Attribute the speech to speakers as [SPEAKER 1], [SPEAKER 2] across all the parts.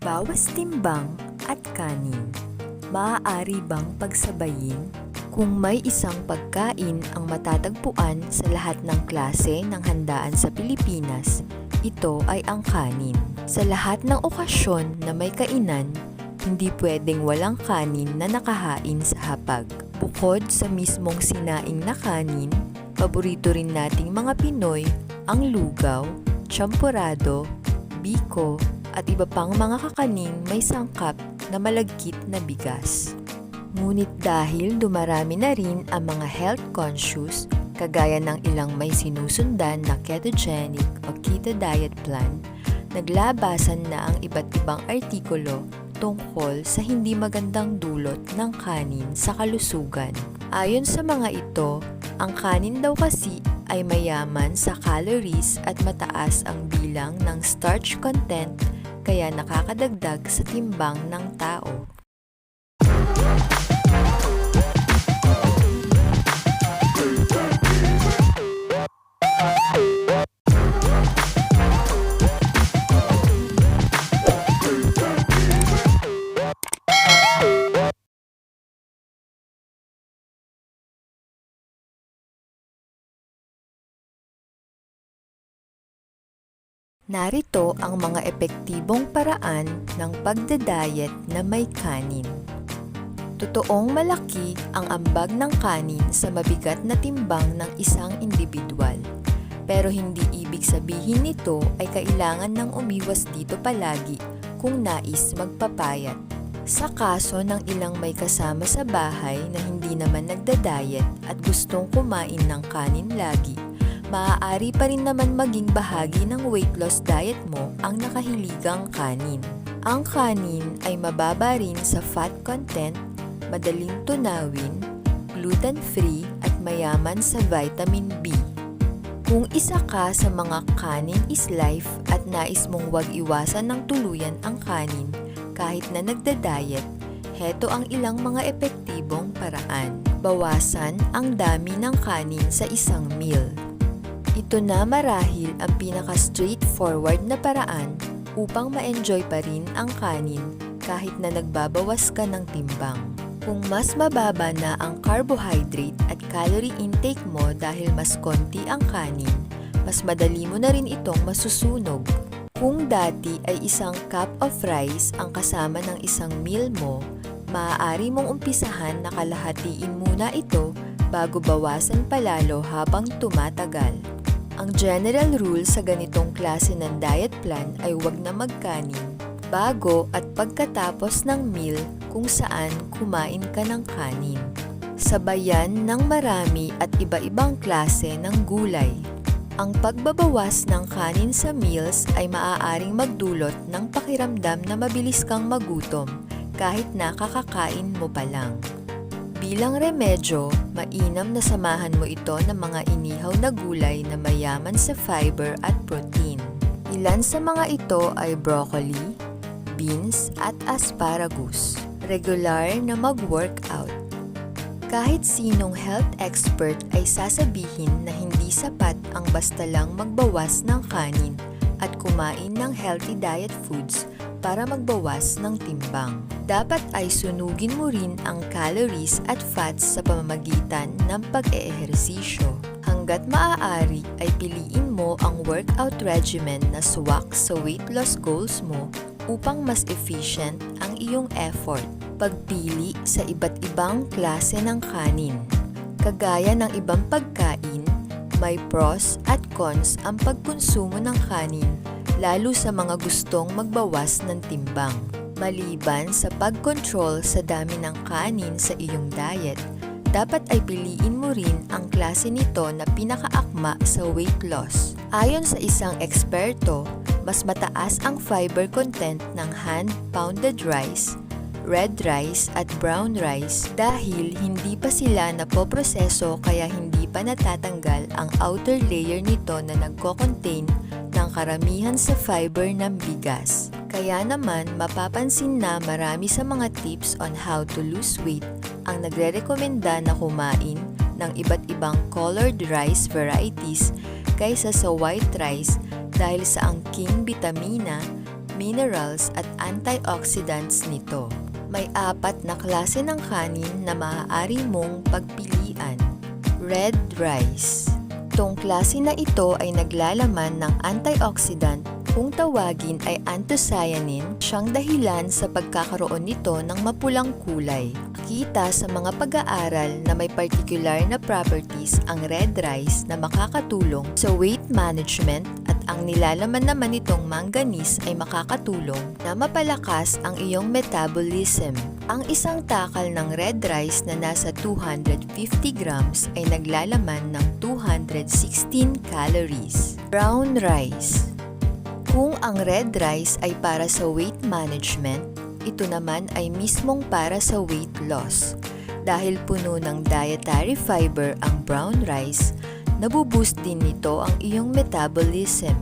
[SPEAKER 1] Bawas timbang at kanin. Maaari bang pagsabayin? Kung may isang pagkain ang matatagpuan sa lahat ng klase ng handaan sa Pilipinas, ito ay ang kanin. Sa lahat ng okasyon na may kainan, hindi pwedeng walang kanin na nakahain sa hapag. Bukod sa mismong sinaing na kanin, paborito rin nating mga Pinoy ang lugaw, champurado, biko, at iba pang mga kakaning may sangkap na malagkit na bigas. Ngunit dahil dumarami na rin ang mga health conscious, kagaya ng ilang may sinusundan na ketogenic o keto diet plan, naglabasan na ang iba't ibang artikulo tungkol sa hindi magandang dulot ng kanin sa kalusugan. Ayon sa mga ito, ang kanin daw kasi ay mayaman sa calories at mataas ang bilang ng starch content, kaya nakakadagdag sa timbang ng tao. Narito ang mga epektibong paraan ng pagdadayet na may kanin. Totoong malaki ang ambag ng kanin sa mabigat na timbang ng isang individual. Pero hindi ibig sabihin nito ay kailangan ng umiwas dito palagi kung nais magpapayat. Sa kaso ng ilang may kasama sa bahay na hindi naman nagdadayet at gustong kumain ng kanin lagi, maaari pa rin naman maging bahagi ng weight loss diet mo ang nakahiligang kanin. Ang kanin ay mababa rin sa fat content, madaling tunawin, gluten-free at mayaman sa vitamin B. Kung isa ka sa mga kanin is life at nais mong wag iwasan ng tuluyan ang kanin kahit na nagda-diet, heto ang ilang mga epektibong paraan. Bawasan ang dami ng kanin sa isang meal. Ito na marahil ang pinaka-straightforward na paraan upang ma-enjoy pa rin ang kanin kahit na nagbabawas ka ng timbang. Kung mas mababa na ang carbohydrate at calorie intake mo dahil mas konti ang kanin, mas madali mo na rin itong masusunog. Kung dati ay isang cup of rice ang kasama ng isang meal mo, maaari mong umpisahan na kalahatiin muna ito bago bawasan palalo habang tumatagal. Ang general rule sa ganitong klase ng diet plan ay huwag na magkanin bago at pagkatapos ng meal kung saan kumain ka ng kanin. Sabayan ng marami at iba-ibang klase ng gulay. Ang pagbabawas ng kanin sa meals ay maaaring magdulot ng pakiramdam na mabilis kang magutom kahit nakakakain mo pa lang. Bilang remedyo, mainam na samahan mo ito ng mga inihaw na gulay na mayaman sa fiber at protein. Ilan sa mga ito ay broccoli, beans at asparagus. Regular na mag-workout. Kahit sinong health expert ay sasabihin na hindi sapat ang basta lang magbawas ng kanin at kumain ng healthy diet foods para magbawas ng timbang. Dapat ay sunugin mo rin ang calories at fats sa pamamagitan ng pag-eehersisyo. Hanggat maaari ay piliin mo ang workout regimen na swak sa weight loss goals mo upang mas efficient ang iyong effort. Pagpili sa iba't ibang klase ng kanin. Kagaya ng ibang pagkain, may pros at cons ang pagkonsumo ng kanin lalo sa mga gustong magbawas ng timbang. Maliban sa pag-control sa dami ng kanin sa iyong diet, dapat ay piliin mo rin ang klase nito na pinakaakma sa weight loss. Ayon sa isang eksperto, mas mataas ang fiber content ng hand-pounded rice, red rice at brown rice dahil hindi pa sila napoproseso kaya hindi pa natatanggal ang outer layer nito na nagko-contain ng karamihan sa fiber ng bigas. Kaya naman mapapansin na marami sa mga tips on how to lose weight ang nagre-rekomenda na kumain ng iba't ibang colored rice varieties kaysa sa white rice dahil sa angking bitamina, minerals at antioxidants nito. May 4 na klase ng kanin na maaari mong pagpilian. Red rice. Itong klase na ito ay naglalaman ng antioxidant. Kung tawagin ay anthocyanin, siyang dahilan sa pagkakaroon nito ng mapulang kulay. Kita sa mga pag-aaral na may particular na properties ang red rice na makakatulong sa weight management at ang nilalaman naman nitong manganese ay makakatulong na mapalakas ang iyong metabolism. Ang isang takal ng red rice na nasa 250 grams ay naglalaman ng 216 calories. Brown rice. Kung ang red rice ay para sa weight management, ito naman ay mismong para sa weight loss. Dahil puno ng dietary fiber ang brown rice, nabuboost din nito ang iyong metabolism.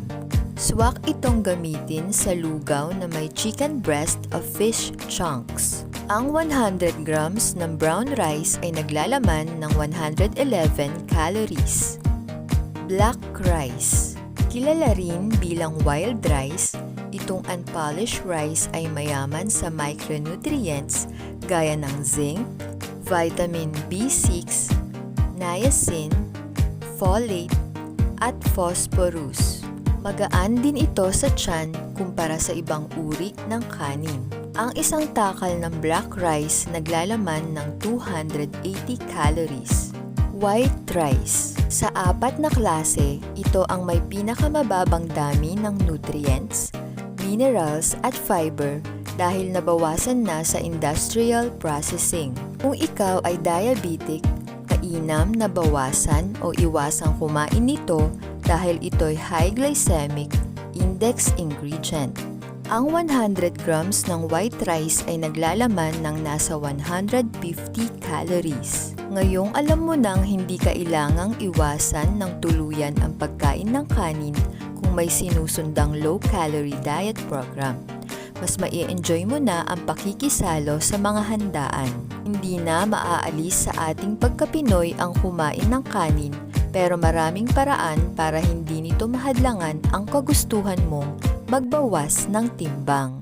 [SPEAKER 1] Swak itong gamitin sa lugaw na may chicken breast of fish chunks. Ang 100 grams ng brown rice ay naglalaman ng 111 calories. Black rice. Kilala rin bilang wild rice, itong unpolished rice ay mayaman sa micronutrients gaya ng zinc, vitamin B6, niacin, folate, at phosphorus. Magaan din ito sa tiyan kumpara sa ibang uri ng kanin. Ang isang takal ng black rice naglalaman ng 280 calories. White rice. Sa 4 na klase, ito ang may pinakamababang dami ng nutrients, minerals at fiber dahil nabawasan na sa industrial processing. Kung ikaw ay diabetic, mainam na bawasan o iwasang kumain nito dahil ito'y high glycemic index ingredient. Ang 100 grams ng white rice ay naglalaman ng nasa 150 calories. Ngayong alam mo nang hindi kailangang iwasan ng tuluyan ang pagkain ng kanin kung may sinusundang low-calorie diet program. Mas mai-enjoy mo na ang pakikisalo sa mga handaan. Hindi na maaalis sa ating pagka-Pinoy ang kumain ng kanin, pero maraming paraan para hindi nito mahadlangan ang kagustuhan mong magbawas ng timbang.